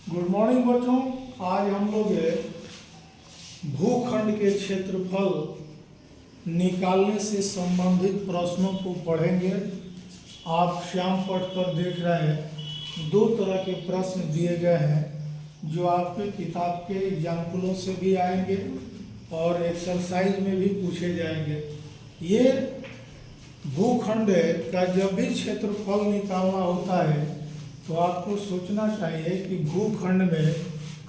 Good morning बच्चों। आज हम लोग भूखंड के क्षेत्रफल निकालने से संबंधित प्रश्नों को पढ़ेंगे। आप श्याम पट पर देख रहे हैं, दो तरह के प्रश्न दिए गए हैं जो आपके किताब के एग्जाम्पलों से भी आएंगे और एक्सरसाइज में भी पूछे जाएंगे। ये भूखंड का जब भी क्षेत्रफल निकालना होता है तो आपको सोचना चाहिए कि भूखंड में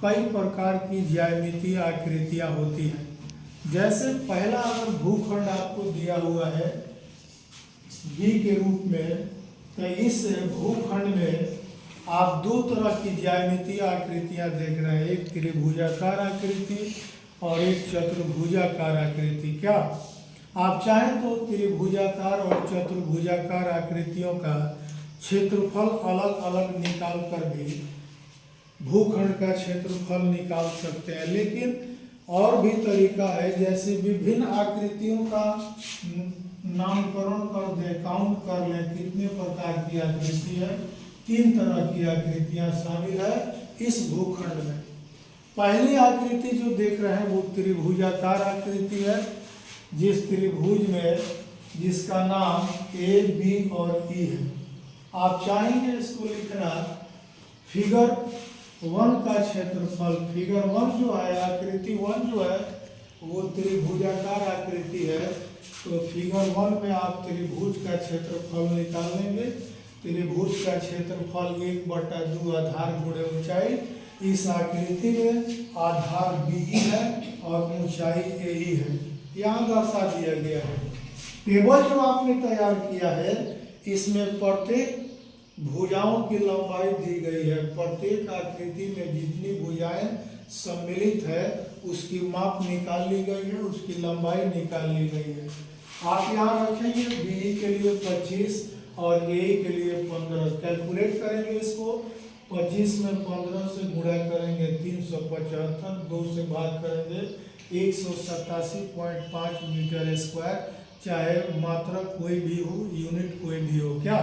कई प्रकार की ज्यामितीय आकृतियाँ होती हैं। जैसे पहला अगर भूखंड आपको दिया हुआ है बी के रूप में, तो इस भूखंड में आप दो तरह की ज्यामितीय आकृतियाँ देख रहे हैं, एक त्रिभुजाकार आकृति और एक चतुर्भुजाकार आकृति। क्या आप चाहें तो त्रिभुजाकार और चतुर्भुजाकार आकृतियों का क्षेत्रफल अलग अलग निकाल कर भी भूखंड का क्षेत्रफल निकाल सकते हैं, लेकिन और भी तरीका है। जैसे विभिन्न आकृतियों का नामकरण कर दें, काउंट कर लें कितने प्रकार की आकृति है। 3 तरह की आकृतियां शामिल है इस भूखंड में। पहली आकृति जो देख रहे हैं वो त्रिभुजाकार आकृति है, जिस त्रिभुज में जिसका नाम ए बी और ई है। आप चाहेंगे इसको लिखना फिगर 1 का क्षेत्रफल। फिगर 1 जो है, आकृति 1 जो है वो त्रिभुजाकार आकृति है, तो फिगर 1 में आप त्रिभुज का क्षेत्रफल निकाल लेंगे। त्रिभुज का क्षेत्रफल 1/2 आधार गुणे ऊंचाई। इस आकृति में आधार बी है और ऊंचाई ए है, यहाँ दर्शा दिया गया है। टेबल जो आपने तैयार किया है इसमें प्रत्येक भुजाओं की लंबाई दी गई है। प्रत्येक आकृति में जितनी भुजाएं सम्मिलित है उसकी माप निकाल ली गई है, उसकी लंबाई निकाल ली गई है। आप यहाँ रखेंगे बी के लिए 25 और ए के लिए 15। कैलकुलेट करेंगे इसको, 25 में 15 से गुणा करेंगे 375, 2 से भाग करेंगे 187.5 मीटर स्क्वायर, चाहे मात्रा कोई भी हो, यूनिट कोई भी हो। क्या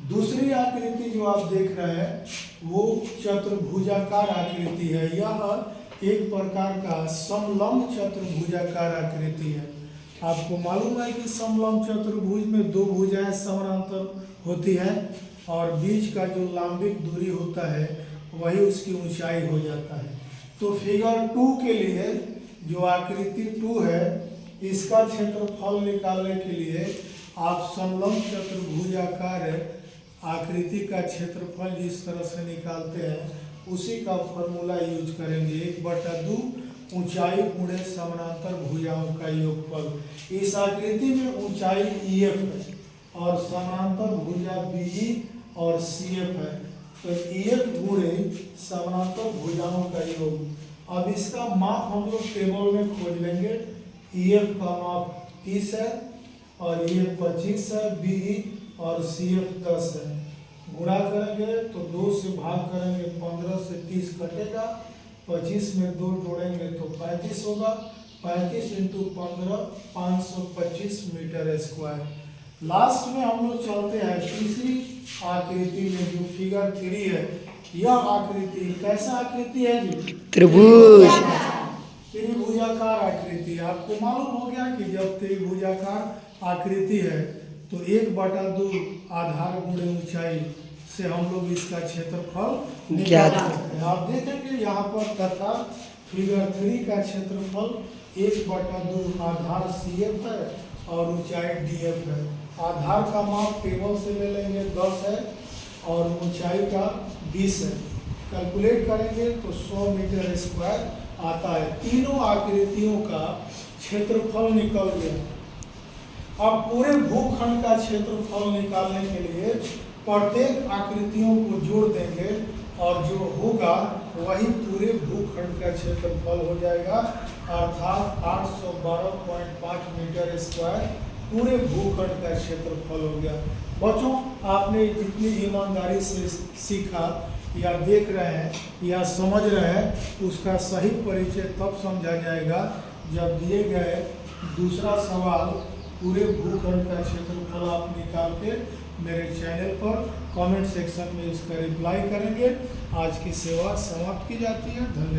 दूसरी आकृति जो आप देख रहे हैं वो चतुर्भुजाकार आकृति है। यह एक प्रकार का समलंब चतुर्भुजाकार आकृति है। आपको मालूम है कि समलंब चतुर्भुज में 2 भुजाएं समानांतर होती हैं और बीच का जो लंबिक दूरी होता है वही उसकी ऊंचाई हो जाता है। तो फिगर 2 के लिए जो आकृति 2 है, इसका क्षेत्रफल निकालने के लिए आप समलंब चतुर्भुजाकार आकृति का क्षेत्रफल जिस तरह से निकालते हैं उसी का फॉर्मूला यूज करेंगे। 1/2 ऊंचाई गुणे समानांतर भुजाओं का योगफल। इस आकृति में ऊंचाई EF है और समानांतर भुजा BE और CF है, तो EF गुणे समानांतर भुजाओं का योग। अब इसका माप हम लोग टेबल में खोज लेंगे। EF का माप 30 है और EF 25 है, BE और CF 10 है। गुणा करेंगे तो 2 से भाग करेंगे, 15 से 30 कटेगा, 25 में 2 जोड़ेंगे तो 35 होगा। 35 × 15 525 मीटर स्क्वायर। लास्ट में हम लोग चलते हैं तीसरी आकृति में जो फिगर 3 है। यह आकृति कैसा आकृति है जी? त्रिभुज। त्रिभुजाकार आकृति। आपको मालूम हो गया कि जब त्रिभुजाकार आकृति है तो 1/2 आधार गुणे ऊंचाई से हम लोग इसका क्षेत्रफल निकाल सकते हैं। आप देखेंगे यहाँ पर तथा फिगर 3 का क्षेत्रफल 1/2 आधार CF है और ऊंचाई DF है। आधार का माप टेबल से ले लेंगे, 10 है और ऊंचाई का 20 है। कैलकुलेट करेंगे तो 100 मीटर स्क्वायर आता है। तीनों आकृतियों का क्षेत्रफल निकल गया। अब पूरे भूखंड का क्षेत्रफल निकालने के लिए प्रत्येक आकृतियों को जोड़ देंगे और जो होगा वही पूरे भूखंड का क्षेत्रफल हो जाएगा, अर्थात 812.5 मीटर स्क्वायर पूरे भूखंड का क्षेत्रफल हो गया। बच्चों, आपने जितनी ईमानदारी से सीखा या देख रहे हैं या समझ रहे हैं उसका सही परिचय तब समझा जाएगा जब दिए गए दूसरा सवाल पूरे भूखंड का क्षेत्रफल आप निकाल के मेरे चैनल पर कमेंट सेक्शन में इसका रिप्लाई करेंगे। आज की सेवा समाप्त की जाती है। धन्यवाद।